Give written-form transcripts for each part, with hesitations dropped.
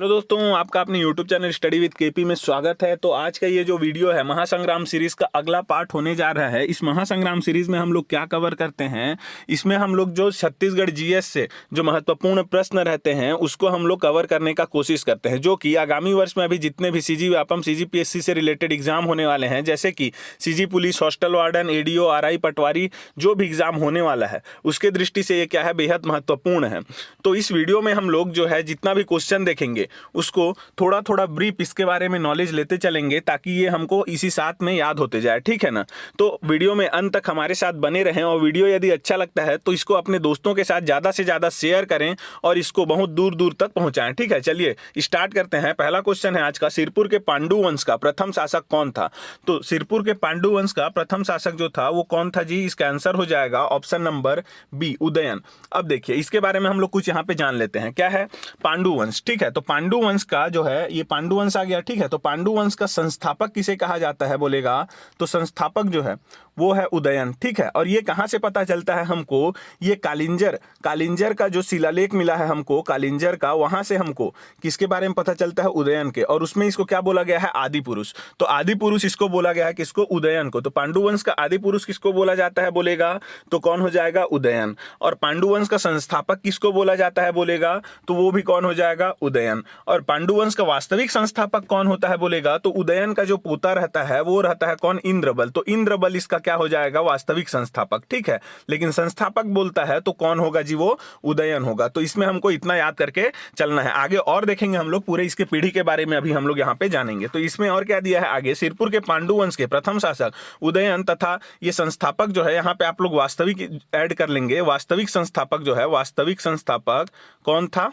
Hello दोस्तों, आपका अपने YouTube channel study with KP में स्वागत है। तो आज का ये जो वीडियो है महासंग्राम सीरीज का अगला पार्ट होने जा रहा है। इस महासंग्राम सीरीज में हम लोग क्या कवर करते हैं, इसमें हम लोग जो छत्तीसगढ़ जीएस से जो महत्वपूर्ण प्रश्न रहते हैं उसको हम लोग कवर करने का कोशिश करते हैं, जो कि आगामी वर्ष में अभी जितने भी सीजी व्यापम सीजीपीएससी से रिलेटेड एग्जाम होने वाले हैं, जैसे कि CG police, hostel warden, ADO, RI, patwari, जो भी एग्जाम होने वाला है उसके दृष्टि से ये क्या है, बेहद महत्वपूर्ण है। तो इस वीडियो में हम लोग जो है जितना भी क्वेश्चन देखेंगे उसको थोड़ा थोड़ा ब्रीफ इसके बारे में नॉलेज लेते चलेंगे ताकि ये हमको इसी साथ में याद होते जाए, ठीक है ना। तो वीडियो में अंत तक हमारे साथ बने रहें और वीडियो यदि अच्छा लगता है तो इसको अपने दोस्तों के साथ ज़्यादा से ज़्यादा शेयर करें और इसको बहुत दूर दूर तक पहुंचाएं, ठीक है। चलिए स्टार्ट करते हैं। पहला क्वेश्चन है आज का, सिरपुर के पांडु वंश का प्रथम शासक कौन था। तो सिरपुर के पांडु वंश का प्रथम शासक जो था वो कौन था जी, इसका आंसर हो जाएगा ऑप्शन नंबर बी, उदयन। अब देखिए इसके बारे में हम लोग कुछ यहाँ पे जान लेते हैं, क्या है पांडु वंश, ठीक है। तो पांडु वंश का जो है ये पांडु वंश आ गया, ठीक है। तो पांडु वंश का संस्थापक किसे कहा जाता है बोलेगा, तो संस्थापक जो है वो है उदयन, ठीक है। और ये कहां से पता चलता है हमको, ये कालिंजर का जो शिलालेख मिला है हमको कालिंजर का, वहां से हमको किसके बारे में पता चलता है, उदयन के। और उसमें इसको क्या बोला गया है, आदि पुरुष। तो आदि पुरुष इसको बोला गया है, किसको, उदयन को। तो पांडु वंश का आदि पुरुष किसको बोला जाता है बोलेगा, तो कौन हो जाएगा, उदयन। और पांडु वंश का संस्थापक किसको बोला जाता है बोलेगा, तो वो भी कौन हो जाएगा, उदयन। और पांडु वंश का वास्तविक संस्थापक कौन होता है बोलेगा, तो उदयन का जो पोता रहता है वो रहता है कौन, इंद्रबल। तो इंद्रबल इसका क्या हो जाएगा, वास्तविक संस्थापक, ठीक है। लेकिन संस्थापक बोलता है तो कौन होगा जी, वो उदयन होगा। तो इसमें हमको इतना याद करके चलना है। आगे और देखेंगे हम लोग पूरे इसके पीढ़ी के बारे में, अभी हम लोग यहाँ पे जानेंगे। तो इसमें और क्या दिया है आगे, सिरपुर के पांडु वंश के प्रथम शासक उदयन तथा ये संस्थापक जो है, यहाँ पे आप लोग वास्तविक ऐड कर लेंगे। वास्तविक संस्थापक जो है, वास्तविक संस्थापक कौन था,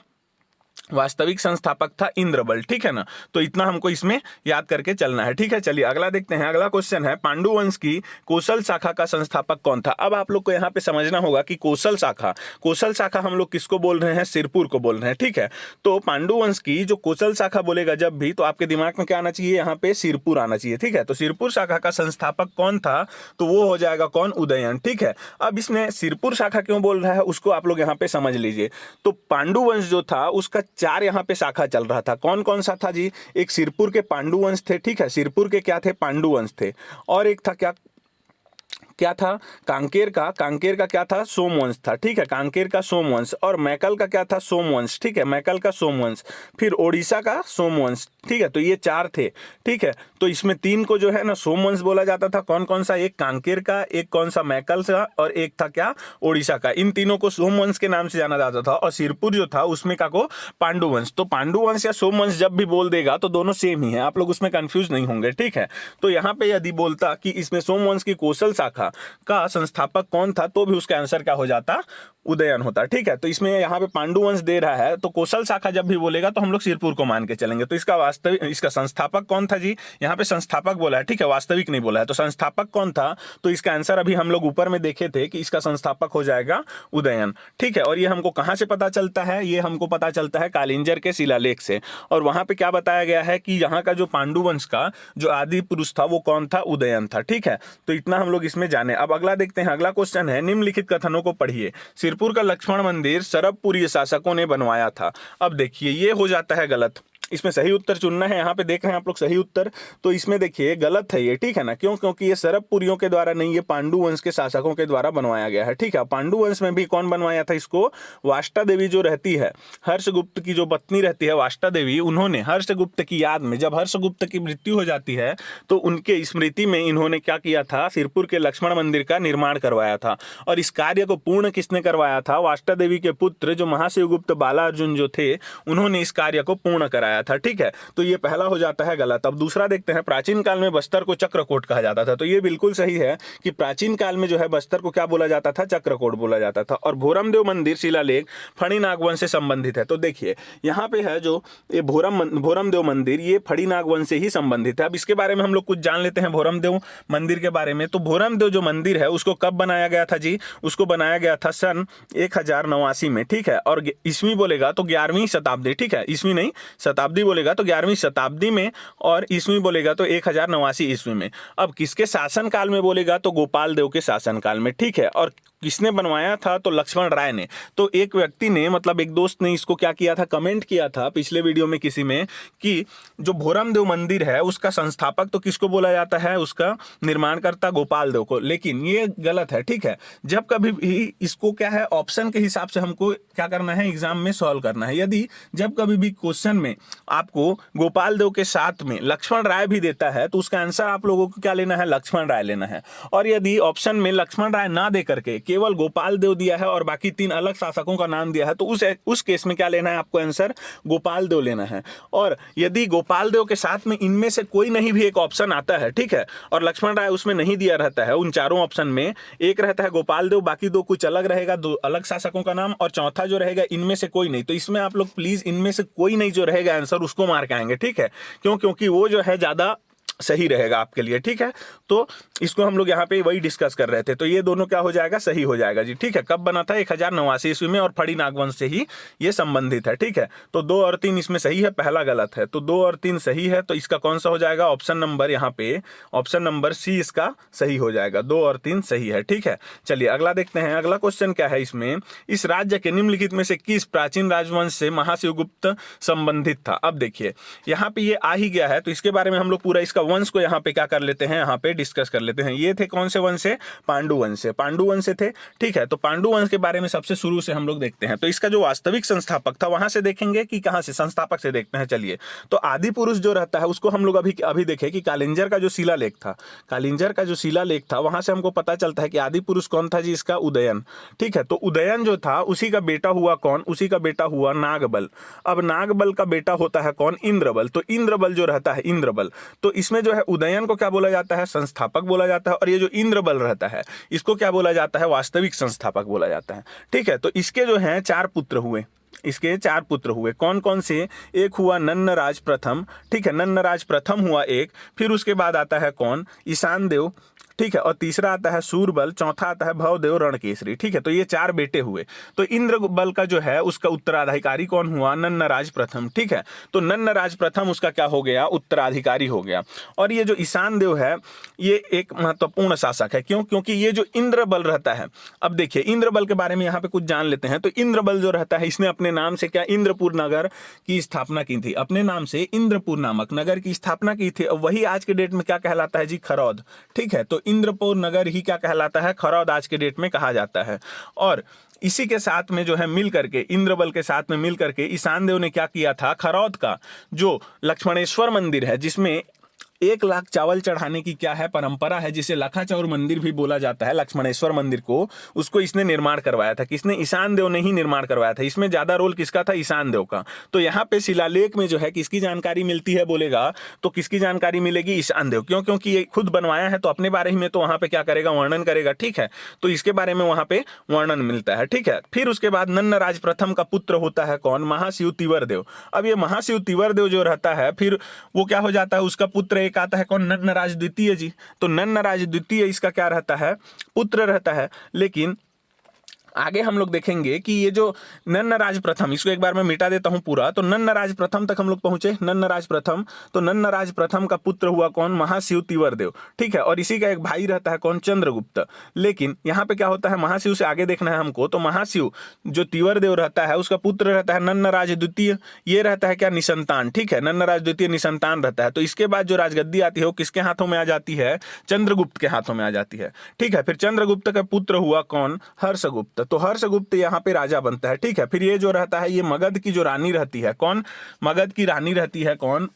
वास्तविक संस्थापक था इंद्रबल, ठीक है ना। तो इतना हमको इसमें याद करके चलना है, ठीक है। चलिए अगला देखते हैं। अगला क्वेश्चन है, पांडु वंश की कौशल शाखा का संस्थापक कौन था। अब आप लोग को यहाँ पे समझना होगा कि कौशल शाखा हम लोग किसको बोल रहे हैं, सिरपुर को बोल रहे हैं, ठीक है। तो पांडु वंश की जो कौशल शाखा बोलेगा जब भी, तो आपके दिमाग में क्या आना चाहिए, यहाँ पे सिरपुर आना चाहिए, ठीक है। तो सिरपुर शाखा का संस्थापक कौन था, तो वो हो जाएगा कौन, उदयन, ठीक है। अब इसमें सिरपुर शाखा क्यों बोल रहा है उसको आप लोग यहाँ पे समझ लीजिए। तो पांडु वंश जो था उसका 4 यहाँ पे शाखा चल रहा था। कौन कौन सा था जी, एक सिरपुर के पांडु वंश थे, ठीक है। सिरपुर के क्या थे, पांडु वंश थे। और एक था क्या था, कांकेर का क्या था, सोमवंश था, ठीक है। कांकेर का सोमवंश। और मैकल का क्या था, सोमवंश, ठीक है। मैकल का सोमवंश। फिर ओडिशा का सोमवंश, ठीक है। तो ये 4 थे, ठीक है। तो इसमें 3 को जो है ना सोमवंश बोला जाता था। कौन कौन सा, एक कांकेर का, एक कौन सा मैकल का, और एक था क्या, ओडिशा का। इन तीनों को सोमवंश के नाम से जाना जाता था। और सिरपुर जो था उसमें का को पांडु वंश। तो पांडु वंश या सोमवंश जब भी बोल देगा तो दोनों सेम ही है, आप लोग उसमें कंफ्यूज नहीं होंगे, ठीक है। तो यहाँ पे यदि बोलता कि इसमें सोमवंश की कौशल शाखा का संस्थापक कौन था, तो भी उसका आंसर क्या हो जाता, उदयन होता, ठीक है। तो इसमें यहाँ पे पांडु वंश दे रहा है, तो कौशल शाखा जब भी बोलेगा तो हम लोग सिरपुर को मान के चलेंगे। तो इसका संस्थापक कौन था जी, यहाँ पे संस्थापक बोला है, ठीक है, वास्तविक नहीं बोला है। तो संस्थापक कौन था, तो इसका आंसर अभी हम लोग ऊपर में देखे थे कि इसका संस्थापक हो जाएगा उदयन, ठीक है। और ये हमको कहां से पता चलता है, ये हमको पता चलता है कालिंजर के शिलालेख से। और वहां पे क्या बताया गया है कि यहाँ का जो पांडु वंश का जो आदि पुरुष था वो कौन था, उदयन था, ठीक है। तो इतना हम लोग इसमें जाने। अब अगला देखते हैं। अगला क्वेश्चन है, निम्नलिखित कथनों को पढ़िए। सिरपुर का लक्ष्मण मंदिर सरबपुरी शासकों ने बनवाया था। अब देखिए ये हो जाता है गलत, इसमें सही उत्तर चुनना है। यहाँ पे देख रहे हैं आप लोग सही उत्तर, तो इसमें देखिए गलत है ये, ठीक है ना। क्यों, क्योंकि ये सरबपुरियों के द्वारा नहीं, ये पांडु वंश के शासकों के द्वारा बनवाया गया है, ठीक है। पांडु वंश में भी कौन बनवाया था इसको, वाष्टा देवी जो रहती है, हर्षगुप्त की जो पत्नी रहती है वाष्टा देवी, उन्होंने हर्षगुप्त की याद में, जब हर्षगुप्त की मृत्यु हो जाती है तो उनके स्मृति में इन्होंने क्या किया था, सिरपुर के लक्ष्मण मंदिर का निर्माण करवाया था। और इस कार्य को पूर्ण किसने करवाया था, वाष्टा देवी के पुत्र जो महाशिवगुप्त बालार्जुन जो थे, उन्होंने इस कार्य को पूर्ण कराया था, ठीक है। तो ये पहला हो जाता है गलत। अब दूसरा देखते हैं। प्राचीन काल में बस्तर को चक्रकोट कहा जाता था। तो ये बिल्कुल सही है कि प्राचीन काल में जो है बस्तर को क्या बोला जाता था, चक्रकोट बोला जाता था। और भोरमदेव मंदिर शिलालेख फणी नागवंश से संबंधित है। तो देखिए यहाँ पे है जो ये भोरमदेव मंदिर, ये फणी नागवंश से ही संबंधित है। अब इसके बारे में हम लोग कुछ जान लेते हैं भोरमदेव मंदिर के बारे में। तो भोरमदेव जो मंदिर है उसको कब बनाया गया था जी, उसको बनाया गया था सन 1089 में, ठीक है। और ईस्वी बोलेगा तो 11वीं शताब्दी, ठीक है। ईस्वी नहीं, शताब्दी बोलेगा तो 11वीं शताब्दी में, और ईस्वी बोलेगा तो 1089 ईस्वी में। अब किसके शासन काल में बोलेगा, तो गोपाल देव के शासन काल में, ठीक है। और किसने बनवाया था? तो लक्ष्मण राय ने। तो एक व्यक्ति ने, मतलब एक दोस्त ने इसको क्या किया था, कमेंट किया था पिछले वीडियो में किसी में, कि जो भोरम देव मंदिर है उसका संस्थापक तो किसको बोला जाता है? उसका निर्माणकर्ता गोपाल देव को। लेकिन ये गलत है, ठीक है। जब कभी भी इसको क्या है, ऑप्शन के हिसाब से हमको क्या करना है, एग्जाम में सॉल्व करना है। यदि जब कभी भी क्वेश्चन में आपको गोपाल देव के साथ में लक्ष्मण राय भी देता है तो उसका आंसर आप लोगों को क्या लेना है? लक्ष्मण राय लेना है। और यदि ऑप्शन में लक्ष्मण राय ना दे करके केवल गोपाल देव दिया है और बाकी 3 अलग शासकों का नाम दिया है तो उस केस में क्या लेना है आपको? आंसर गोपाल देव लेना है। और यदि गोपाल देव के साथ में इनमें से कोई नहीं भी एक ऑप्शन आता है, ठीक है, और लक्ष्मण राय उसमें नहीं दिया रहता है, उन चारों ऑप्शन में एक रहता है गोपाल देव, बाकी 2 कुछ अलग रहेगा, 2 अलग शासकों का नाम, और चौथा जो रहेगा इनमें से कोई नहीं, तो इसमें आप लोग प्लीज इनमें से कोई नहीं जो रहेगा आंसर उसको मार के आएंगे, ठीक है। क्योंकि वो जो है ज्यादा सही रहेगा आपके लिए, ठीक है। तो इसको हम लोग यहाँ पे वही डिस्कस कर रहे थे। तो ये दोनों क्या हो जाएगा? सही हो जाएगा जी, ठीक है। कब बना था? 1089 ईस्वी में, और फड़ी नागवंश से ही ये संबंधित है, ठीक है। तो 2 और 3 इसमें सही है, पहला गलत है। तो 2 और 3 सही है, तो इसका कौन सा हो जाएगा? ऑप्शन नंबर, यहाँ पे ऑप्शन नंबर सी इसका सही हो जाएगा। 2 और 3 सही है, ठीक है। चलिए अगला देखते हैं। अगला क्वेश्चन क्या है इसमें? इस राज्य के निम्नलिखित में से किस प्राचीन राजवंश से महाशिवगुप्त संबंधित था? अब देखिए यहाँ पे ये आ ही गया है, तो इसके बारे में हम लोग पूरा इसका वंश को यहाँ पे क्या कर लेते हैं, यहाँ पे डिस्कस कर लेते हैं। ये थे कौन से वंश से? पांडु वंश से। पांडु वंश से थे, ठीक है। तो पांडु वंश के बारे में सबसे शुरू से हम लोग देखते हैं। तो इसका जो वास्तविक संस्थापक था वहां से देखेंगे कि कहां से? संस्थापक से देखते हैं। चलिए, तो आदि पुरुष जो रहता है उसको हम लोग अभी देखें कि कालिंजर का जो शिलालेख था, कालिंजर का जो शिलालेख था वहां से हमको पता चलता है कि आदि पुरुष कौन था जी? इसका उदयन, ठीक है। तो उदयन जो था उसी का बेटा हुआ कौन? उसी का बेटा हुआ नागबल। अब नागबल का बेटा होता है कौन? इंद्रबल। तो इंद्रबल जो रहता है, इंद्रबल, तो इसमें जो है उदयन को क्या बोला जाता है? संस्थापक बोला जाता है। और ये जो इंद्रबल रहता है इसको क्या बोला जाता है? वास्तविक संस्थापक बोला जाता है, ठीक है। तो इसके जो हैं 4 पुत्र हुए, इसके 4 पुत्र हुए। कौन कौन से? एक हुआ नन्नराज प्रथम, ठीक है, नन्नराज प्रथम हुआ एक। फिर उसके बाद आता है कौन? ईशान देव, ठीक है। और तीसरा आता है सूरबल, चौथा आता है भवदेव रणकेसरी, ठीक है। तो ये 4 बेटे हुए। तो इंद्रबल का जो है उसका उत्तराधिकारी कौन हुआ? नन्नराज प्रथम, ठीक है। तो नन्नराज प्रथम उसका क्या हो गया? उत्तराधिकारी हो गया। और ये जो ईशान देव है ये एक महत्वपूर्ण शासक है। क्यों? क्योंकि ये जो इंद्रबल रहता है, अब देखिए इंद्रबल के बारे में यहाँ पे कुछ जान लेते हैं। तो इंद्रबल जो रहता है इसने अपने नाम से क्या? इंद्रपुर नगर की स्थापना की थी। अपने नाम से इंद्रपुर नामक नगर की स्थापना की थी। और वही आज के डेट में क्या कहलाता है जी? खरौद, ठीक है। तो इंद्रपुर नगर ही क्या कहलाता है? खरौद आज के डेट में कहा जाता है। और इसी के साथ में जो है मिल करके, इंद्रबल के साथ में मिल करके ईशान देव ने क्या किया था? खरौद का जो लक्ष्मणेश्वर मंदिर है, जिसमें 1 लाख चावल चढ़ाने की क्या है? परंपरा है, जिसे लखाचौर मंदिर भी बोला जाता है, लक्ष्मणेश्वर मंदिर को, उसको इसने निर्माण करवाया था। किसने? ईशान देव ने ही निर्माण करवाया था। इसमें ज्यादा रोल किसका था? ईशान देव का। तो यहाँ पे शिलालेख में जो है किसकी जानकारी मिलती है बोलेगा तो किसकी जानकारी मिलेगी? ईशान देव। क्यों? क्योंकि ये खुद बनवाया है तो अपने बारे में तो वहां पे क्या करेगा? वर्णन करेगा, ठीक है। तो इसके बारे में वहां पे वर्णन मिलता है, ठीक है। फिर उसके बाद नन्नराज प्रथम का पुत्र होता है कौन? महाशिव तिवर देव। अब ये महाशिव तिवर देव जो रहता है फिर वो क्या हो जाता है? उसका पुत्र एक आता है कौन? नन्नराज द्वितीय जी। तो नन्नराज द्वितीय इसका क्या रहता है? पुत्र रहता है। लेकिन आगे हम लोग देखेंगे कि ये जो नन्नराज प्रथम, इसको एक बार मैं मिटा देता हूं पूरा। तो नन्नराज प्रथम तक हम लोग पहुंचे, नन्नराज प्रथम। तो नन्नराज प्रथम का पुत्र हुआ कौन? महाशिव तिवर देव, ठीक है। और इसी का एक भाई रहता है कौन? चंद्रगुप्त। लेकिन यहाँ पे क्या होता है? महाशिव से आगे देखना है हमको। तो महाशिव जो तिवर देव रहता है उसका पुत्र रहता है नन्नराज द्वितीय। ये रहता है क्या? निसंतान, ठीक है। नन्नराज द्वितीय निसंतान रहता है। तो इसके बाद जो राजगद्दी आती है वो किसके हाथों में आ जाती है? चंद्रगुप्त के हाथों में आ जाती है, ठीक है। फिर चंद्रगुप्त का पुत्र हुआ कौन? हर्षगुप्त। तो हर्षगुप्त यहाँ पे राजा बनता है, ठीक है। फिर ये जो रहता है ये मगध की जो रानी रहती है, कौन? मगध की रानी रहती है कौन?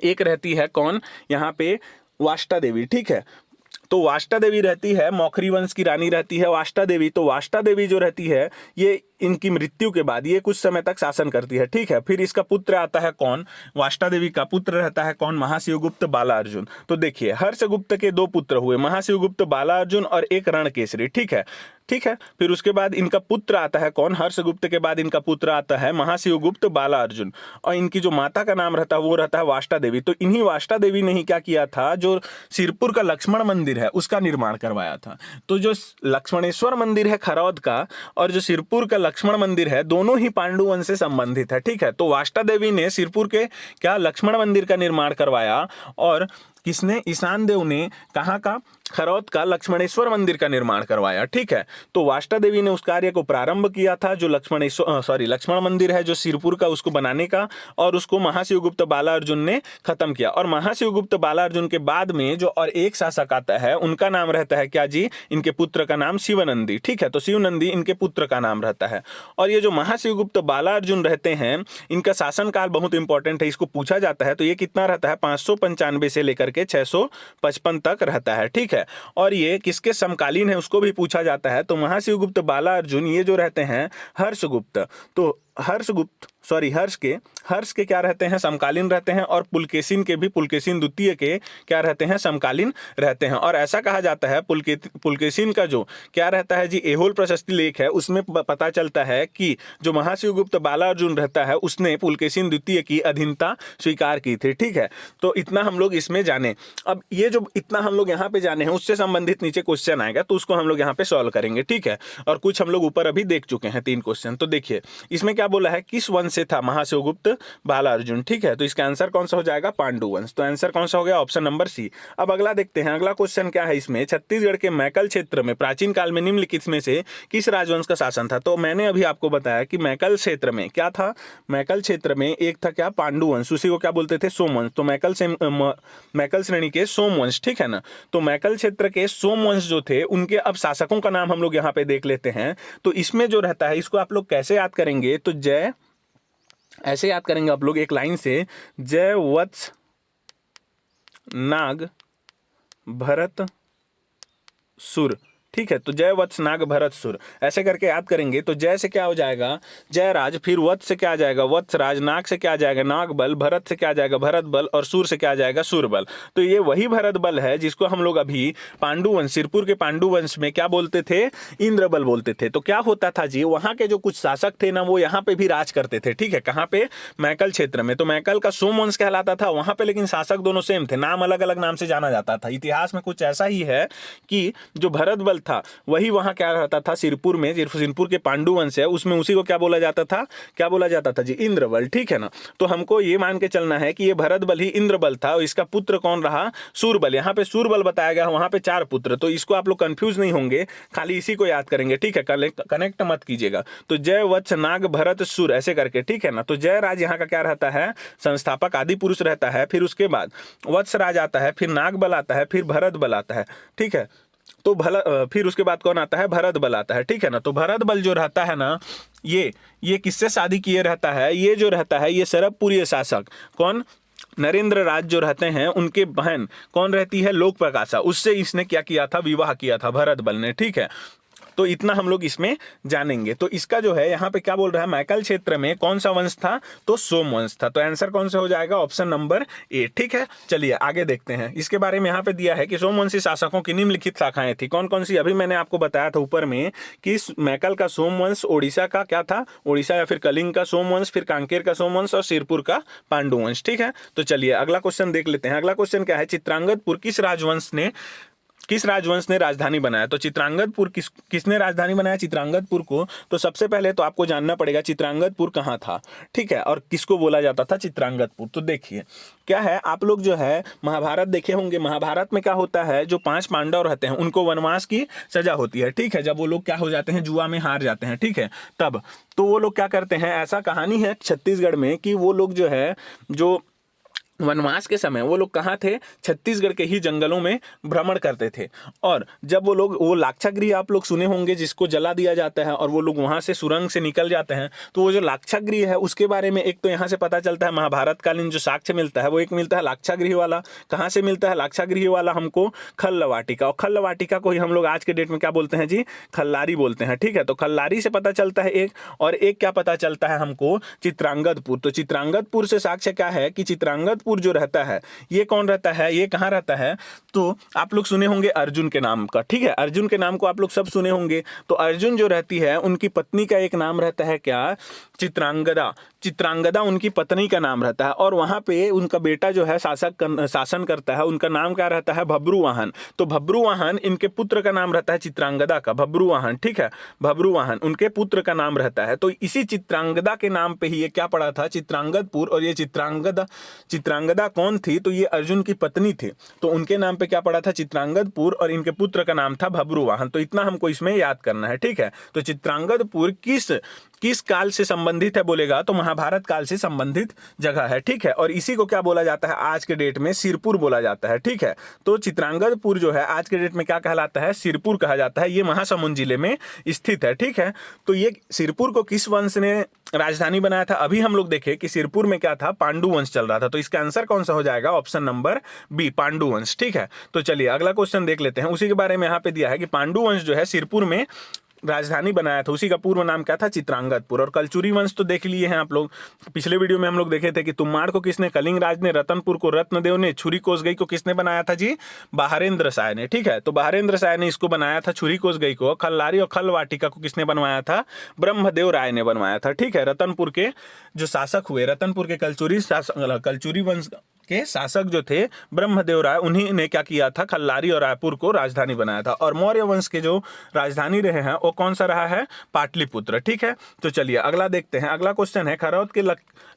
एक रहती है कौन? यहाँ पे वाष्टा देवी, ठीक है। तो वाष्टा देवी रहती है, मौखरी वंश की रानी रहती है वाष्टा देवी। तो वाष्टा देवी जो रहती है ये इनकी मृत्यु के बाद ये कुछ समय तक शासन करती है, ठीक है। फिर इसका पुत्र आता है कौन? वाष्टा देवी का पुत्र रहता है कौन? महाशिवगुप्त बालार्जुन। तो देखिए हर्षगुप्त के 2 पुत्र हुए, महाशिवगुप्त बालार्जुन और एक रणकेसरी, ठीक है, ठीक है। फिर उसके बाद इनका पुत्र आता है कौन? हर्षगुप्त के बाद इनका पुत्र आता है महाशिवगुप्त बालार्जुन। और इनकी जो माता का नाम रहता है वो रहता है वाष्टा देवी। तो इन्हीं वाष्टा देवी ने ही क्या किया था? जो सिरपुर का लक्ष्मण मंदिर है उसका निर्माण करवाया था। तो जो लक्ष्मणेश्वर मंदिर है खरौद का और जो सिरपुर का लक्ष्मण मंदिर है दोनों ही पांडु वंश से संबंधित है, ठीक है। तो वाष्टा देवी ने सिरपुर के क्या लक्ष्मण मंदिर का निर्माण करवाया और किसने? ईशान देव ने कहाँ का? खरौत का लक्ष्मणेश्वर मंदिर का निर्माण करवाया। ठीक है, तो वाष्टा देवी ने उस कार्य को प्रारंभ किया था, जो लक्ष्मण मंदिर है जो सिरपुर का, उसको बनाने का, और उसको महाशिवगुप्त बालार्जुन ने खत्म किया। और महाशिवगुप्त बालार्जुन के बाद में जो और एक शासक आता है, उनका नाम रहता है क्या जी? इनके पुत्र का नाम शिवनंदी। ठीक है, तो शिवनंदी इनके पुत्र का नाम रहता है। और ये जो महाशिवगुप्त बालार्जुन रहते हैं, इनका शासनकाल बहुत इंपॉर्टेंट है, इसको पूछा जाता है। तो ये कितना रहता है? 595 से लेकर के 655 तक रहता है। ठीक है, और ये किसके समकालीन है उसको भी पूछा जाता है। तो महाशिवगुप्त बालार्जुन ये जो रहते हैं हर्षगुप्त, तो हर्ष के क्या रहते हैं? समकालीन रहते हैं। और पुलकेशिन के भी, पुलकेशिन द्वितीय के क्या रहते हैं? समकालीन रहते हैं। और ऐसा कहा जाता है पुलकेशिन का जो क्या रहता है जी, ऐहोल प्रशस्ति लेख है, उसमें पता चलता है कि जो महाशिवगुप्त बालार्जुन रहता है उसने पुलकेशिन द्वितीय की अधीनता स्वीकार की थी। ठीक है, तो इतना हम लोग इसमें जाने। अब ये जो इतना हम लोग यहाँ पे जाने हैं, उससे संबंधित नीचे क्वेश्चन आएगा, तो उसको हम लोग यहाँ पे सॉल्व करेंगे। ठीक है, और कुछ हम लोग ऊपर अभी देख चुके हैं 3 क्वेश्चन। तो देखिए इसमें क्या बोला है, किस वंश से था महाशिवगुप्त बालार्जुन? ठीक है, तो इसका आंसर कौन सा हो जाएगा? पांडु वंश। तो आंसर कौन सा हो गया? Option number C. अब अगला देखते हैं, अगला क्वेश्चन क्या है इसमें, छत्तीसगढ़ के मैकल क्षेत्र में प्राचीन काल में निम्नलिखित में से किस राजवंश का शासन था? तो मैंने अभी आपको बताया कि मैकल क्षेत्र में क्या था? मैकल क्षेत्र में एक था क्या? पांडु वंश, उसी को क्या बोलते थे? सोमवंश। तो मैकल श्रेणी के सोमवंश। ठीक है ना, तो मैकल क्षेत्र के सोमवंश जो थे, उनके अब शासकों का नाम हम लोग यहाँ पे देख लेते हैं। तो इसमें जो रहता है, इसको आप लोग कैसे याद करेंगे? तो ऐसे याद करेंगे आप लोग एक लाइन से, जय वत्स नाग भरत सुर। ठीक है, तो जय वत्स नाग भरत सुर ऐसे करके याद करेंगे। तो जय से क्या हो जाएगा? जयराज, फिर वत्स से क्या आ जाएगा? वत्सराज, नाग से क्या आ जाएगा? नाग बल, भरत से क्या आ जाएगा? भरत बल, और सुर से क्या आ जाएगा? सुर बल। तो ये वही भरत बल है जिसको हम लोग अभी पांडुवंश, सिरपुर के पांडुवंश में क्या बोलते थे? इंद्र बल बोलते थे। तो क्या होता था जी, वहां के जो कुछ शासक थे ना, वो यहाँ पे भी राज करते थे। ठीक है, कहाँ पे? मैकल क्षेत्र में। तो मैकल का सोमवंश कहलाता था वहां पे, लेकिन शासक दोनों सेम थे, नाम अलग अलग नाम से जाना जाता था। इतिहास में कुछ ऐसा ही है कि जो भरत बल था वही वहां क्या रहता था? सिरपुर में, सिरपुर के पांडुवंश है उसमें, उसी को क्या बोला जाता था? क्या बोला जाता था जी? इंद्र बल। ठीक है ना, तो हमको ये मान के चलना है कि ये भरत बल ही इंद्र बल था, और इसका पुत्र कौन रहा? सूरबल। यहाँ पे सूरबल बताया गया, वहां पे 4 पुत्र। तो इसको आप लोग कंफ्यूज नहीं होंगे, खाली इसी को याद करेंगे। ठीक है, कनेक्ट मत कीजिएगा। तो जय वत्स नाग भरत सुर ऐसे करके। ठीक है ना, तो जयराज यहाँ का क्या रहता है? संस्थापक आदि पुरुष रहता है। फिर उसके बाद वत्सराज आता है, फिर नाग बल आता है, फिर भरत बल आता है। ठीक है, तो फिर उसके बाद कौन आता है? भरत बल आता है। ठीक है ना, तो भरत बल जो रहता है ना, ये किससे शादी किए रहता है? ये जो रहता है, ये सरबपुरी शासक कौन? नरेंद्र राज जो रहते हैं, उनके बहन कौन रहती है? लोक प्रकाशा, उससे इसने क्या किया था? विवाह किया था भरत बल ने। ठीक है, तो इतना हम लोग इसमें जानेंगे। तो इसका जो है यहाँ पे क्या बोल रहा है? मैकल क्षेत्र में कौन सा वंश था? तो सोमवंश था। तो आंसर कौन सा हो जाएगा? Option number A. ठीक है, चलिए आगे देखते हैं। इसके बारे में यहाँ पे दिया है कि सोमवंशी शासकों की निम्नलिखित शाखाएं थी। कौन कौन सी? अभी मैंने आपको बताया था ऊपर में कि मैकल का सोमवंश ओडिशा का क्या था? ओडिशा या फिर कलिंग का सोमवंश, फिर कांकेर का सोमवंश, और सिरपुर का पांडुवंश। ठीक है, तो चलिए अगला क्वेश्चन देख लेते हैं। अगला क्वेश्चन क्या है? चित्रांगदपुर किस राजवंश ने राजधानी बनाया? तो चित्रांगदपुर किसने राजधानी बनाया चित्रांगदपुर को? तो सबसे पहले तो आपको जानना पड़ेगा चित्रांगदपुर कहाँ था। ठीक है, और किसको बोला जाता था चित्रांगदपुर? तो देखिए क्या है, आप लोग जो है महाभारत देखे होंगे। महाभारत में क्या होता है, जो 5 पांडव रहते हैं उनको वनवास की सजा होती है। ठीक है, जब वो लोग क्या हो जाते हैं, जुआ में हार जाते हैं। ठीक है, तब तो वो लोग क्या करते हैं, ऐसा कहानी है छत्तीसगढ़ में कि वो लोग जो है, जो वनवास के समय वो लोग कहाँ थे? छत्तीसगढ़ के ही जंगलों में भ्रमण करते थे। और जब वो लाक्षागृह आप लोग सुने होंगे, जिसको जला दिया जाता है और वो लोग वहाँ से सुरंग से निकल जाते हैं। तो वो जो लाक्षागृह है उसके बारे में एक तो यहाँ से पता चलता है, महाभारत कालीन जो साक्ष्य मिलता है वो एक मिलता है लाक्षागृह वाला। कहाँ से मिलता है लाक्षागृह वाला? हमको खल्लवाटिका। और खल्लवाटिका को ही हम लोग आज के डेट में क्या बोलते हैं जी? खल्लारी बोलते हैं। ठीक है, तो खल्लारी से पता चलता है एक, और एक क्या पता चलता है हमको? चित्रांगदपुर। तो चित्रांगदपुर से साक्ष्य क्या है कि चित्रांगदपुर जो रहता है, ये कौन रहता है? ये कहाँ रहता है? तो आप लोग सुने होंगे अर्जुन के नाम का। ठीक है, अर्जुन के नाम को आप लोग सब सुने होंगे। तो अर्जुन जो रहती है, उनकी पत्नी का एक नाम रहता है क्या? चित्रांगदा। चित्रांगदा उनकी पत्नी का नाम रहता है। और वहां पे उनका बेटा जो है शासन करता है, उनका नाम क्या रहता है? भब्रुवाहन। तो भब्रुवाहन इनके पुत्र का नाम रहता है चित्रांगदा का, भब्रुवाहन। ठीक है, भब्रुवाहन उनके पुत्र का नाम रहता है। तो इसी चित्रांगदा के नाम पे ही ये क्या पड़ा था? चित्रांगदपुर। और ये चित्रांगदा चित्रांगदा कौन थी, तो ये अर्जुन की पत्नी थी, तो उनके नाम पे क्या पड़ा था, चित्रांगदपुर, और इनके पुत्र का नाम था भब्रुवाहन। तो इतना हमको इसमें याद करना है, ठीक है। तो चित्रांगदपुर किस काल से संबंधित है बोलेगा, तो महाभारत काल से संबंधित जगह है, ठीक है। और इसी को क्या बोला जाता है, आज के डेट में सिरपुर बोला जाता है, ठीक है। तो चित्रांगदपुर जो है आज के डेट में क्या कहलाता है, सिरपुर कहा जाता है। ये महासमुंद जिले में स्थित है, ठीक है। तो ये सिरपुर को किस वंश ने राजधानी बनाया था, अभी हम लोग देखे कि सिरपुर में क्या था, पांडु वंश चल रहा था। तो इसका आंसर कौन सा हो जाएगा, ऑप्शन नंबर बी, पांडु वंश, ठीक है। तो चलिए अगला क्वेश्चन देख लेते हैं। उसी के बारे में यहाँ पे दिया है कि पांडु वंश जो है सिरपुर में राजधानी बनाया था, उसी का पूर्व नाम क्या था, चित्रांगदपुर। और कलचुरी वंश तो देख लिए हैं आप लोग, पिछले वीडियो में हम लोग देखे थे कि तुम्माड़ को किसने, कलिंग राज ने, रतनपुर को रत्नदेव ने, छुरी कोसगई को किसने बनाया था जी, बहारेंद्र साय ने, ठीक है। तो बहारेंद्र साय ने इसको बनाया था, छुरी कोसगई को। खल्लारी और खल वाटिका को किसने बनवाया था, ब्रह्मदेव राय ने बनवाया था, ठीक है। रतनपुर के जो शासक हुए, रतनपुर के कलचुरी वंश के शासक जो थे ब्रह्मदेव राय, उन्हीं ने क्या किया था, खल्लारी और रायपुर को राजधानी बनाया था। और मौर्य वंश के जो राजधानी रहे हैं वो कौन सा रहा है, पाटलिपुत्र, ठीक है। तो चलिए अगला देखते हैं। अगला क्वेश्चन है, खरौद के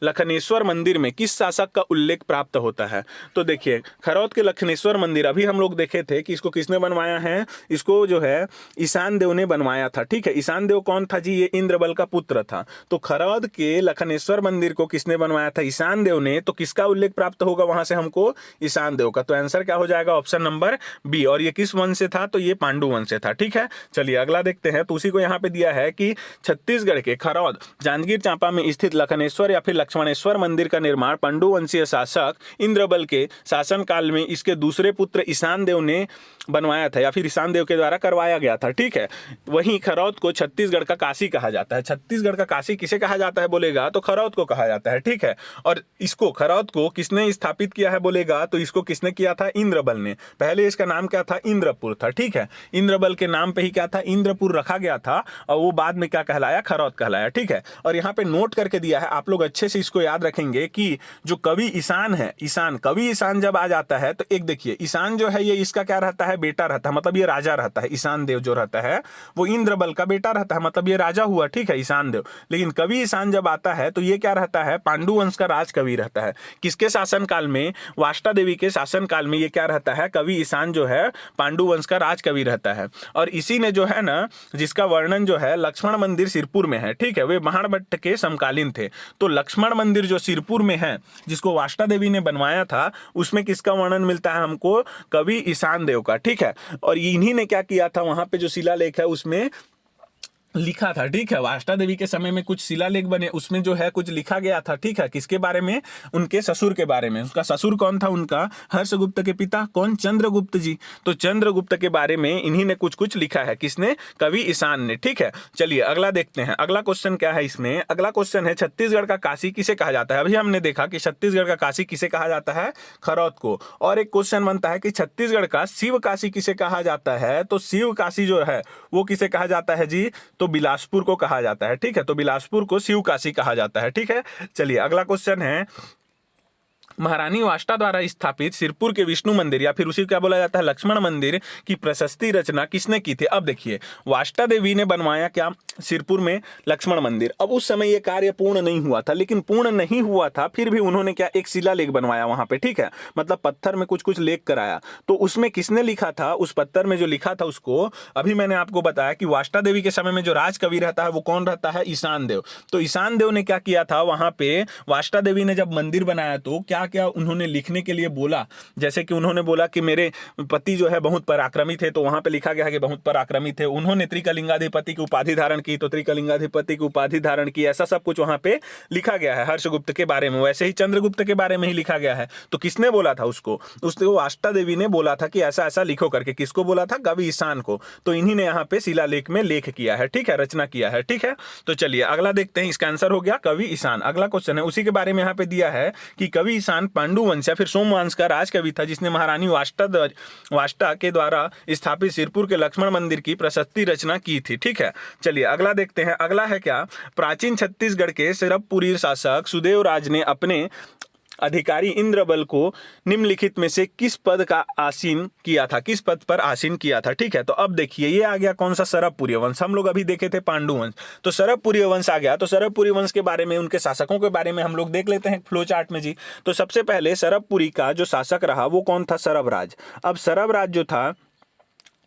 लखनेश्वर मंदिर में किस शासक का उल्लेख प्राप्त होता है। तो देखिए खरौद के लखनेश्वर मंदिर अभी हम लोग देखे थे कि इसको किसने बनवाया है, इसको जो है ईशान देव ने बनवाया था, ठीक है। ईशान देव कौन था जी, ये इंद्रबल का पुत्र था। तो खरौद के लखनेश्वर मंदिर को किसने बनवाया था, ईशान देव ने। तो किसका उल्लेख प्राप्त होगा वहां से हमको, ईशान देव का। तो आंसर क्या हो जाएगा, ऑप्शन नंबर बी। और ये किस वंश से था, तो ये पांडु वंश से था, ठीक है। चलिए अगला देखते हैं। तो उसी को यहाँ पे दिया है कि छत्तीसगढ़ के खरौद जांजगीर चांपा में स्थित लखनेश्वर या फिर लक्ष्मणेश्वर मंदिर का निर्माण पांडु वंशीय शासक इंद्रबल के शासनकाल में इसके दूसरे पुत्र ईशान देव ने बनवाया था, या फिर ईशान देव के द्वारा करवाया गया था, ठीक है। वहीं खरौद को छत्तीसगढ़ का काशी कहा जाता है। छत्तीसगढ़ का काशी किसे कहा जाता है बोलेगा, तो खरौद को कहा जाता है, ठीक है। और इसको खरौद को किसने स्थापित किया है बोलेगा, तो इसको किसने किया था, इंद्रबल ने। पहले इसका नाम क्या था, इंद्रपुर था, ठीक है। इंद्रबल के नाम पे ही क्या था, इंद्रपुर रखा गया था, और वो बाद में क्या कहलाया, खरौद कहलाया, ठीक है। और यहाँ पे नोट करके दिया है, आप लोग अच्छे से इसको याद रखेंगे कि जो कवि ईशान है, कवि ईशान जब आ जाता है तो एक देखिए ईशान जो है ये इसका क्या रहता है, बेटा रहता है, मतलब ये राजा रहता है। ईशान देव जो रहता है वो इंद्रबल का बेटा रहता है, मतलब ये राजा हुआ, ठीक है, ईशान देव। लेकिन कवि ईशान जब आता है तो ये क्या रहता है, पांडु वंश का राजकवि रहता है। किसके शासनकाल में, वाष्टा देवी के शासनकाल में ये क्या रहता है, कवि ईशान जो है पांडु वंश का राजकवि रहता है। और इसी ने जो है ना, जिसका वर्णन जो है लक्ष्मण मंदिर सिरपुर में है, ठीक है, वे महाणभट्ट के समकालीन थे। तो लक्ष्मण मंदिर जो सिरपुर में है, जिसको वाष्टा देवी ने बनवाया था, उसमें किसका वर्णन मिलता है हमको, कवि ईशान देव का, ठीक है। और इन्हीं ने क्या किया था, वहां पे जो शिलालेख है उसमें लिखा था, ठीक है। वाष्टा देवी के समय में कुछ शिलालेख बने, उसमें जो है कुछ लिखा गया था, ठीक है। किसके बारे में, उनके ससुर के बारे में। उसका ससुर कौन था, उनका हर्षगुप्त के पिता कौन, चंद्रगुप्त जी। तो चंद्रगुप्त के बारे में इन्हीं ने कुछ कुछ लिखा है, किसने, कवि ईशान ने, ठीक है। चलिए अगला देखते हैं। अगला क्वेश्चन क्या है इसमें, अगला क्वेश्चन है छत्तीसगढ़ का काशी किसे कहा जाता है। अभी हमने देखा कि छत्तीसगढ़ का काशी किसे कहा जाता है, खरौद को। और एक क्वेश्चन बनता है कि छत्तीसगढ़ का शिव काशी किसे कहा जाता है। तो शिव काशी जो है वो किसे कहा जाता है जी, तो बिलासपुर को कहा जाता है, ठीक है। तो बिलासपुर को शिव काशी कहा जाता है, ठीक है। चलिए अगला क्वेश्चन है, महारानी वाष्टा द्वारा स्थापित सिरपुर के विष्णु मंदिर या फिर उसी क्या बोला जाता है, लक्ष्मण मंदिर की प्रशस्ति रचना किसने की थी। अब देखिए वाष्टा देवी ने बनवाया क्या, सिरपुर में लक्ष्मण मंदिर। अब उस समय यह कार्य पूर्ण नहीं हुआ था, लेकिन पूर्ण नहीं हुआ था फिर भी उन्होंने क्या, एक शिलालेख बनवाया वहां पे, ठीक है। मतलब पत्थर में कुछ कुछ लेख कराया। तो उसमें किसने लिखा था, उस पत्थर में जो लिखा था उसको अभी मैंने आपको बताया कि वाष्टा देवी के समय में जो राजकवि रहता है वो कौन रहता है, ईशान देव। तो ईशान देव ने क्या किया था, वहां पे वाष्टा देवी ने जब मंदिर बनाया तो क्या क्या उन्होंने लिखने के लिए बोला। जैसे कि उन्होंने बोला कि मेरे पति जो है बहुत पराक्रमी थे, तो वहां पे लिखा गया है कि बहुत पराक्रमी थे। उन्होंने त्रिकलिंगाधिपति की उपाधि धारण की, तो त्रिकलिंगाधिपति की उपाधि धारण की, ऐसा सब कुछ वहां पे लिखा गया है हर्षगुप्त के बारे में। वैसे ही चंद्रगुप्त के बारे में ही लिखा गया है। तो किसने बोला था उसको वाष्टा देवी ने बोला था कि ऐसा ऐसा लिखो करके। किसको बोला था, कवि ईशान को। तो इन्हीं ने यहाँ पे शिलालेख में लेख किया है, ठीक है, रचना किया है, ठीक है। तो चलिए अगला देखते हैं। इसका आंसर हो गया कवि ईशान। अगला क्वेश्चन है उसी के बारे में यहाँ पे दिया है कि कवि ईशान पांडु वंश या फिर सोम वंश का राजकवि था, जिसने महारानी वाष्टा के द्वारा स्थापित सिरपुर के लक्ष्मण मंदिर की प्रशस्ति रचना की थी, ठीक है। चलिए अगला देखते हैं। अगला है क्या, प्राचीन छत्तीसगढ़ के सिरपुरी शासक सुदेव राज ने अधिकारी इंद्रबल को निम्नलिखित में से किस पद का आसीन किया था, किस पद पर आसीन किया था। ठीक है, तो अब देखिए ये आ गया कौन सा, सरबपुरी वंश। हम लोग अभी देखे थे पांडु वंश, तो सरबपुरी वंश आ गया। तो सरबपुरी वंश के बारे में, उनके शासकों के बारे में हम लोग देख लेते हैं फ्लो चार्ट में जी। तो सबसे पहले सरबपुरी का जो शासक रहा वो कौन था, सरबराज। अब सरबराज जो था,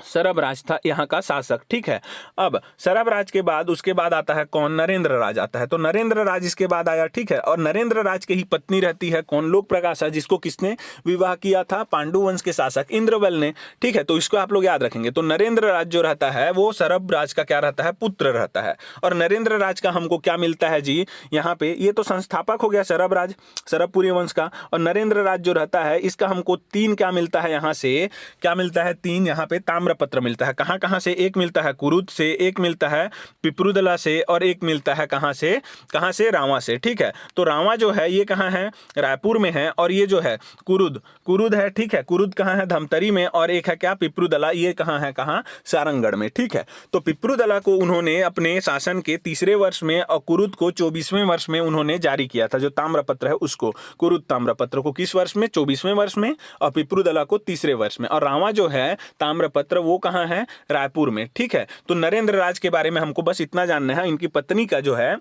सरबराज था यहाँ का शासक। ठीक है, अब सरबराज के बाद उसके बाद आता है कौन, नरेंद्र राज आता है। तो नरेंद्र राज इसके बाद आया। ठीक है, और नरेंद्र राज की ही पत्नी रहती है कौन, लोक प्रकाशा, जिसको किसने विवाह किया था, पांडु वंश के शासक इंद्रबल ने। ठीक है, तो इसको आप लोग याद रखेंगे। तो नरेंद्र राज जो रहता है वो सरबराज का क्या रहता है, पुत्र रहता है। और नरेंद्र राज का हमको क्या मिलता है जी, यहाँ पे ये तो संस्थापक हो गया सरबराज, सरबपुरी वंश का। और नरेंद्र राज जो रहता है इसका हमको 3 क्या मिलता है, यहाँ से क्या मिलता है, 3 यहाँ पे ताम्रपत्र मिलता है। कहां कहां से, एक मिलता है कुरुद से, एक मिलता है पिपरुदला से, और एक मिलता है कहां से, रावा से। ठीक है, तो रावा जो है ये कहां है, रायपुर में है। और ये जो है कुरुद है। ठीक है, कुरुद कहां है, धमतरी में। और एक है क्या, पिपरुदला, ये कहां है, सारंगगढ़ में। ठीक है, तो पिपरुदला को उन्होंने अपने शासन के 3रे वर्ष में और कुरुद को 24वें वर्ष में उन्होंने जारी किया था। जो ताम्रपत्र है उसको, कुरुद ताम्रपत्र को किस वर्ष में, 24वें वर्ष में, और पिपरुदला को 3रे वर्ष में। और रावा जो है ताम्रपत्र वो कहां है, रायपुर में। ठीक है, तो नरेंद्र राज के बारे में हमको बस इतना जानना है, इनकी पत्नी का जो है,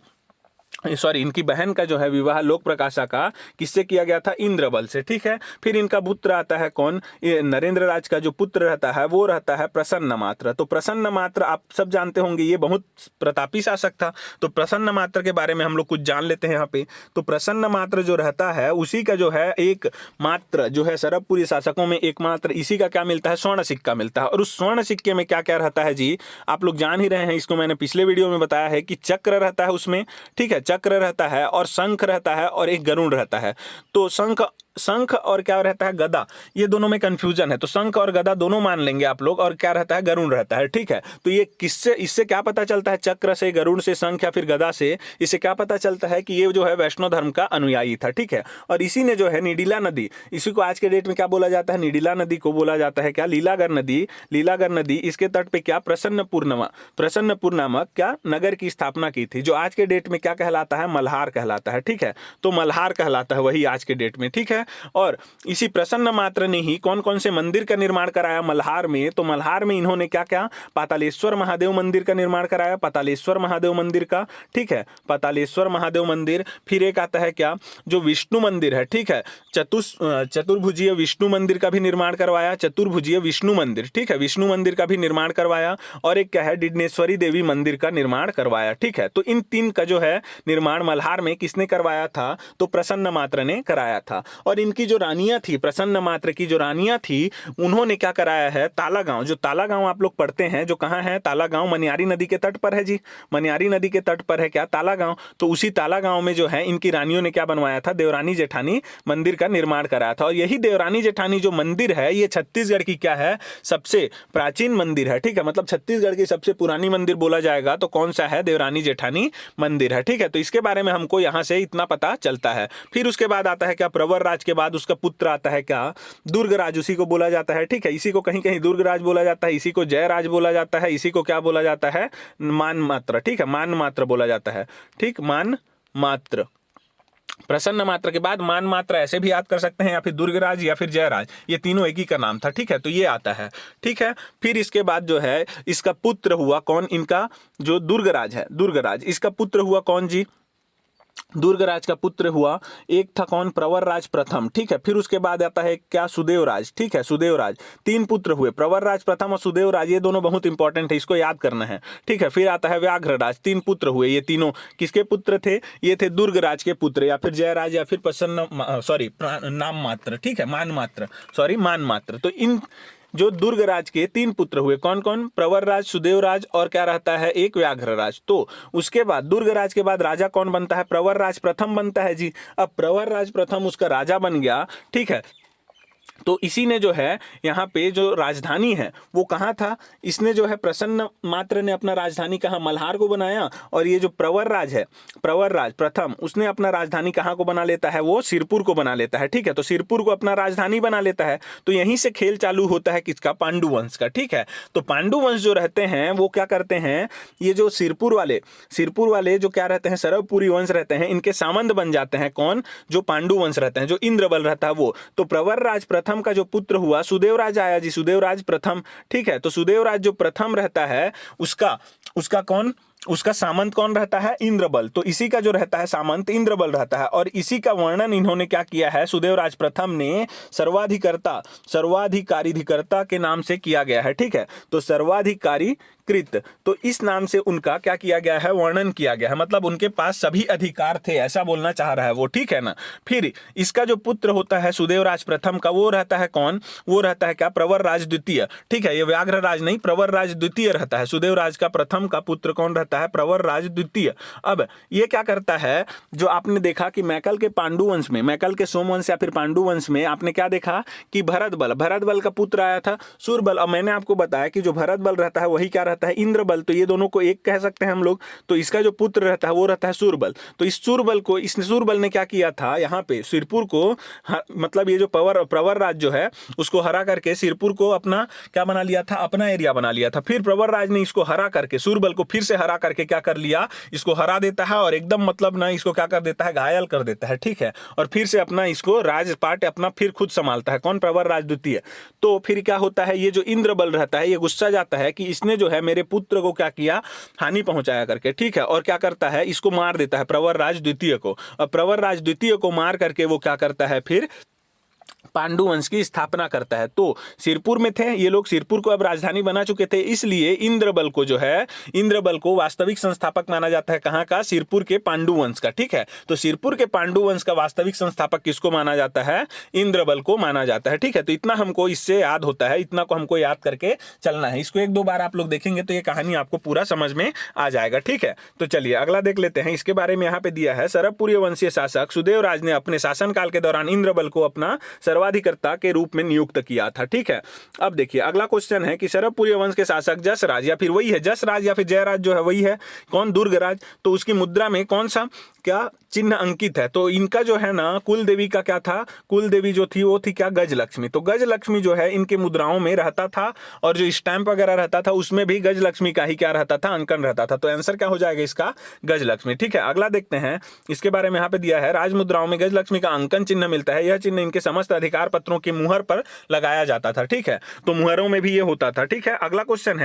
सॉरी, इनकी बहन का जो है विवाह लोक प्रकाशा का किससे किया गया था, इंद्रबल से। ठीक है, फिर इनका पुत्र आता है कौन, नरेंद्र राज का जो पुत्र रहता है वो रहता है प्रसन्नमात्र। तो प्रसन्नमात्र आप सब जानते होंगे, ये बहुत प्रतापी शासक था। तो प्रसन्नमात्र के बारे में हम लोग कुछ जान लेते हैं यहाँ पे। तो प्रसन्नमात्र जो रहता है उसी का जो है एक मात्र जो है, सरबपुरी शासकों में एकमात्र इसी का क्या मिलता है, स्वर्ण सिक्का मिलता है। और उस स्वर्ण सिक्के में क्या क्या रहता है जी, आप लोग जान ही रहे हैं, इसको मैंने पिछले वीडियो में बताया है कि चक्र रहता है उसमें। ठीक है, चक्र रहता है और शंख रहता है और एक गरुड़ रहता है। तो शंख और क्या रहता है, गदा, ये दोनों में कंफ्यूजन है। तो शंख और गदा दोनों मान लेंगे आप लोग, और क्या रहता है, गरुड़ रहता है। ठीक है, तो ये किससे, इससे क्या पता चलता है, चक्र से, गरुड़ से, शंख या फिर गदा से, इससे क्या पता चलता है कि ये जो है वैष्णव धर्म का अनुयायी था। ठीक है, और इसी ने जो है निडिला नदी, इसी को आज के डेट में क्या बोला जाता है, निडिला नदी को बोला जाता है क्या, लीलागर नदी, इसके तट पे क्या, प्रसन्नपुर नामक क्या नगर की स्थापना की थी, जो आज के डेट में क्या कहलाता है, मल्हार कहलाता है। ठीक है, तो मल्हार कहलाता है वही आज के डेट में। ठीक है, और इसी प्रसन्नमात्र ने ही कौन कौन से मंदिर का निर्माण कराया मल्हार में। तो मल्हार में इन्होंने क्या क्या, पातालेश्वर महादेव मंदिर का निर्माण कराया, पातालेश्वर महादेव मंदिर का। ठीक है, पातालेश्वर महादेव मंदिर। फिर एक आता है क्या, जो विष्णु मंदिर है। ठीक है, चतुर्भुजीय विष्णु मंदिर का भी निर्माण करवाया, चतुर्भुजीय विष्णु मंदिर। ठीक है, विष्णु मंदिर का भी निर्माण करवाया। और एक क्या है, डिडनेश्वरी देवी मंदिर का निर्माण करवाया। ठीक है, तो इन 3 का जो है निर्माण मल्हार में किसने करवाया था, तो प्रसन्नमात्र ने कराया था। और इनकी जो रानियां थी, प्रसन्नमात्र की जो रानियां थी, उन्होंने क्या कराया है, तालागांव, जो तालागांव आप लोग पढ़ते हैं, जो कहां है, तालागांव मनियारी नदी के तट पर है जी, मनियारी नदी के तट पर है क्या, तालागांव। तो उसी तालागांव में जो है इनकी रानियों ने क्या बनवाया था, देवरानी जेठानी मंदिर का निर्माण कराया था। और यही देवरानी जेठानी जो मंदिर है, ये छत्तीसगढ़ की क्या है, सबसे प्राचीन मंदिर है। ठीक है, मतलब छत्तीसगढ़ की सबसे पुरानी मंदिर बोला जाएगा तो कौन सा है, देवरानी जेठानी मंदिर है। ठीक है, तो इसके बारे में हमको यहां से इतना पता चलता है। फिर उसके बाद आता है क्या, प्रवर राज के बाद उसका पुत्र आता है क्या, दुर्गराज, उसी को बोला जाता है। ठीक है, इसी को कहीं कहीं दुर्गराज बोला जाता है, इसी को जयराज बोला जाता है, इसी को क्या बोला जाता है, मानमात्र। ठीक है, मानमात्र बोला जाता है। ठीक, मानमात्र, प्रसन्नमात्र के बाद मानमात्र ऐसे भी याद कर सकते हैं, या फिर दुर्गराज या फिर जयराज, ये तीनों एक ही का नाम था। ठीक है, तो ये आता है। ठीक है, फिर इसके बाद जो है इसका पुत्र हुआ कौन, इनका जो दुर्गराज है, दुर्गराज, इसका पुत्र हुआ कौन जी, दुर्गराज का पुत्र हुआ एक था कौन, प्रवरराज प्रथम। ठीक है, फिर उसके बाद आता है क्या, सुदेवराज। ठीक है, सुदेवराज, 3 पुत्र हुए, प्रवरराज प्रथम और सुदेवराज, ये दोनों बहुत इंपॉर्टेंट है, इसको याद करना है। ठीक है, फिर आता है व्याघ्रराज, 3 पुत्र हुए, ये तीनों किसके पुत्र थे, ये थे दुर्गराज के पुत्र, या फिर जयराज या फिर नाम मात्र। ठीक है, मान मात्र। तो इन जो दुर्गराज के 3 पुत्र हुए, कौन कौन, प्रवरराज, सुदेवराज और क्या रहता है, एक व्याघ्रराज। तो उसके बाद दुर्गराज के बाद राजा कौन बनता है, प्रवरराज प्रथम बनता है जी। अब प्रवरराज प्रथम उसका राजा बन गया। ठीक है, तो इसी ने जो है यहाँ पे जो राजधानी है वो कहाँ था, इसने जो है प्रसन्न मात्र ने अपना राजधानी कहाँ, मल्हार को बनाया। और ये जो प्रवर राज है, प्रवर राज प्रथम, उसने अपना राजधानी कहाँ को बना लेता है, वो सिरपुर को बना लेता है। ठीक है, तो सिरपुर को अपना राजधानी बना लेता है। तो यहीं से खेल चालू होता है किसका, पांडु वंश का। ठीक है, तो पांडु वंश जो रहते हैं वो क्या करते हैं, ये जो सिरपुर वाले जो क्या रहते हैं, सरवपुरी वंश रहते हैं, इनके सामंत बन जाते हैं। कौन, जो पांडु वंश रहते हैं, जो इंद्रबल रहता है वो। तो प्रवर राज प्रथम का जो पुत्र हुआ सुदेवराज आया जी, सुदेवराज प्रथम। ठीक है, तो सुदेवराज जो प्रथम रहता है उसका कौन, उसका सामंत कौन रहता है, इंद्रबल। तो इसी का जो रहता है सामंत इंद्रबल रहता है। और इसी का वर्णन इन्होंने क्या किया है, सुदेवराज प्रथम ने सर्वाधिकारीधिकर्ता के नाम से किया गया है। ठीक है, तो सर्वाधिकारी कृत, तो इस नाम से उनका क्या किया गया है, वर्णन किया गया है। मतलब उनके पास सभी अधिकार थे, ऐसा बोलना चाह रहा है वो। ठीक है ना। फिर इसका जो पुत्र होता है सुदेवराज प्रथम का, वो रहता है कौन, वो रहता है क्या, प्रवर राज द्वितीय। ठीक है, ये व्याघ्र राज नहीं, प्रवर राज द्वितीय रहता है। सुदेवराज का प्रथम का पुत्र कौन रहता है, प्रवर राज द्वितीय। अब ये क्या करता है, जो आपने देखा कि मैकल के पांडु वंश में, मैकल के सोमवंश या फिर पांडु वंश में आपने क्या देखा कि भरत बल का पुत्र आया था सूरबल। और मैंने आपको बताया कि जो भरत बल रहता है वही क्या रहता है, इंद्रबल। तो ये दोनों को एक कह सकते हैं हम लोग। तो इसका जो पुत्र रहता है वो रहता है सूरबल। तो इस सूरबल ने क्या किया था, यहाँ पे सिरपुर को, मतलब ये जो प्रवर राज जो है उसको हरा करके सिरपुर को अपना क्या बना लिया था, अपना एरिया बना लिया था। फिर प्रवर राज ने इसको हरा करके, सूरबल को फिर से हरा करके क्या कर लिया, इसको हरा देता है और एकदम मतलब ना इसको क्या कर देता है, घायल कर देता है। ठीक है, और फिर से अपना इसको राजपाट अपना फिर खुद संभालता है। कौन, प्रवर राज द्वितीय। तो फिर क्या होता है, ये जो इंद्रबल रहता है ये गुस्सा जाता है कि इसने जो है मेरे पुत्र को क्या किया, हानि पहुंचाया करके। ठीक है, और क्या करता है, इसको मार देता है, प्रवर राज द्वितीय को। और प्रवर राज द्वितीय को मार करके वो क्या करता है, फिर पांडु वंश की स्थापना करता है। तो सिरपुर में थे ये लोग, सिरपुर को अब राजधानी बना चुके थे, इसलिए इंद्रबल को जो है, इंद्रबल को वास्तविक संस्थापक माना जाता है। कहां का, सिरपुर के पांडु वंश का। ठीक है, तो सिरपुर के पांडु वंश का वास्तविक संस्थापक किसको माना जाता है, इंद्रबल को माना जाता है। ठीक है, तो इतना हमको इससे याद होता है, इतना को हमको याद करके चलना है। इसको एक दो बार आप लोग देखेंगे तो ये कहानी आपको पूरा समझ में आ जाएगा। ठीक है, तो चलिए अगला देख लेते हैं। इसके बारे में यहाँ पे दिया है, सरवपुरी वंशीय शासक सुदेवराज ने अपने शासनकाल के दौरान इंद्रबल को अपना सर्वाधिकर्ता के रूप में नियुक्त किया था। ठीक है, अब देखिए अगला क्वेश्चन है कि सरवपुरी वंश के शासक जसराज, या फिर वही है जसराज या फिर जयराज जो है वही है, कौन, दुर्गराज। तो उसकी मुद्रा में कौन सा क्या चिन्ह अंकित है, तो इनका जो है ना कुल देवी का क्या था, कुल देवी जो थी वो थी क्या, गजलक्ष्मी। तो गजलक्ष्मी जो है इनके मुद्राओं में रहता था, और जो स्टैंप वगैरह रहता था उसमें भी गजलक्ष्मी का ही क्या रहता था, अंकन रहता था। तो आंसर क्या हो जाएगा इसका, गजलक्ष्मी। ठीक है, अगला देखते हैं। इसके बारे में यहाँ पे दिया है, राजमुद्राओं में गजलक्ष्मी का अंकन चिन्ह मिलता है। यह चिन्ह इनके समस्त अधिकार पत्रों के मुहर पर लगाया जाता था। ठीक है, तो मुहरों में भी ये होता था। ठीक है, अगला क्वेश्चन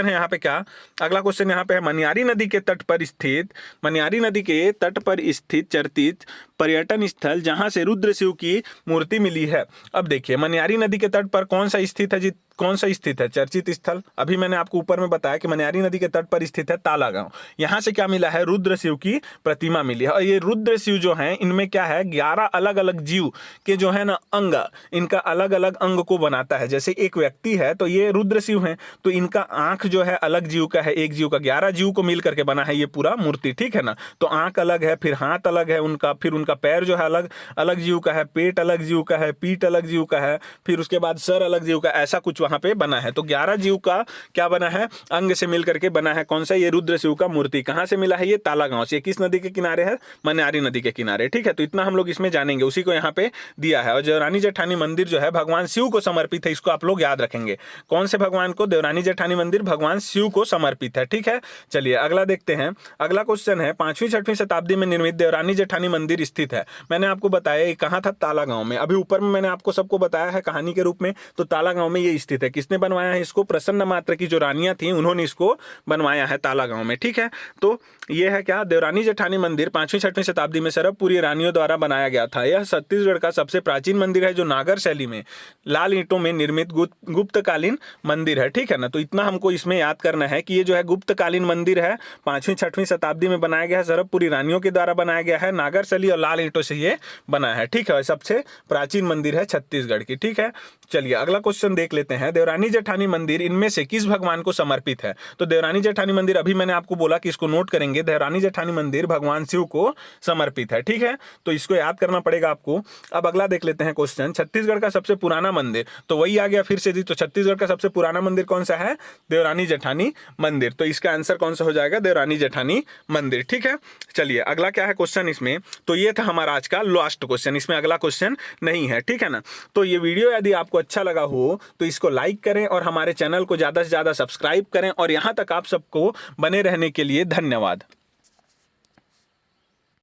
है यहाँ पे क्या, अगला क्वेश्चन यहाँ पे है, मनियारी नदी के तट पर स्थित, मनियारी नदी के तट पर स्थित चर्चित पर्यटन स्थल जहां से रुद्र शिव की मूर्ति मिली है। अब देखिए मनियारी नदी के तट पर कौन सा स्थित है जी, कौन सा स्थित है चर्चित स्थल, अभी मैंने आपको ऊपर में बताया कि मनियारी नदी के तट पर स्थित है ताला गांव। यहां से क्या मिला है, रुद्र शिव की प्रतिमा मिली है। और ये रुद्र शिव जो हैं इनमें क्या है, 11 अलग अलग जीव के जो है ना अंग, इनका अलग अलग अंग को बनाता है। जैसे एक व्यक्ति है तो ये रुद्र शिव है, तो इनका आंख जो है अलग जीव का है, एक जीव का, 11 जीव को मिल करके बना है ये पूरा मूर्ति। ठीक है ना, तो आंख अलग है, फिर हाथ अलग है उनका, फिर उनका पैर जो है अलग अलग जीव का है, पेट अलग जीव का है, पीठ अलग जीव का है, फिर उसके बाद सर अलग जीव का, ऐसा कुछ वहां पे बना है। तो 11 जीव का क्या बना है, अंग से मिल करके बना है। कौन सा, ये रुद्र शिव का मूर्ति। कहां से मिला है, ये ताला गांव से। किस नदी के किनारे है, मनियारी नदी के किनारे। ठीक है, तो इतना हम लोग इसमें जानेंगे, उसी को यहाँ पे दिया है। और देवरानी जेठानी मंदिर जो है भगवान शिव को समर्पित है, इसको आप लोग याद रखेंगे। कौन से भगवान को, देवरानी जेठानी मंदिर भगवान शिव को समर्पित है। ठीक है, चलिए अगला देखते हैं। अगला क्वेश्चन है, 5वीं-6वीं शताब्दी में निर्मित देवरानी जेठानी मंदिर स्थित है। मैंने आपको बताया ये कहाँ था, ताला गांव में। अभी ऊपर में मैंने आपको सबको बताया है कहानी के रूप में, तो ताला गांव में ये स्थित है। किसने बनवाया है इसको, प्रसन्न मात्र की जो रानियां थी उन्होंने इसको बनवाया है ताला गांव में। ठीक है, तो ये है क्या, देवरानी जेठानी मंदिर 5वीं-6वीं शताब्दी में सरवपुरी रानियों द्वारा बनाया गया था। यह छत्तीसगढ़ का सबसे प्राचीन मंदिर है जो नागर शैली में लाल ईंटों में निर्मित गुप्तकालीन मंदिर है। ठीक है ना, तो इतना हमको इसमें याद करना है कि ये जो है गुप्तकालीन मंदिर है, 5वीं-6वीं शताब्दी में बनाया गया है, सरवपुरी रानियों के द्वारा बनाया गया है, नागर शैली और लाल ईंटों से ये बना है। ठीक है, सबसे प्राचीन मंदिर है छत्तीसगढ़ की। ठीक है, चलिए अगला क्वेश्चन देख लेते हैं देवरानी जेठानी मंदिर इनमें से किस भगवान को समर्पित है। तो देवरानी जेठानी मंदिर अभी मैंने आपको बोला कि इसको नोट करेंगे, देवरानी जेठानी मंदिर भगवान शिव को समर्पित है। ठीक है, तो इसको याद करना पड़ेगा आपको। अब अगला देख लेते हैं क्वेश्चन, छत्तीसगढ़ का सबसे पुराना मंदिर, तो वही आ गया फिर से जी। तो छत्तीसगढ़ का सबसे पुराना मंदिर कौन सा है? देवरानी जेठानी मंदिर। तो इसका आंसर कौन सा हो जाएगा? देवरानी जेठानी मंदिर। ठीक है, चलिए अगला क्या है क्वेश्चन इसमें। तो ये था हमारा आज का लास्ट क्वेश्चन, इसमें अगला क्वेश्चन नहीं है। ठीक है ना। तो ये वीडियो यदि आपको अच्छा लगा हो तो इसको लाइक करें और हमारे चैनल को ज़्यादा से ज़्यादा सब्सक्राइब करें, और यहाँ तक आप सबको बने रहने के लिए धन्यवाद।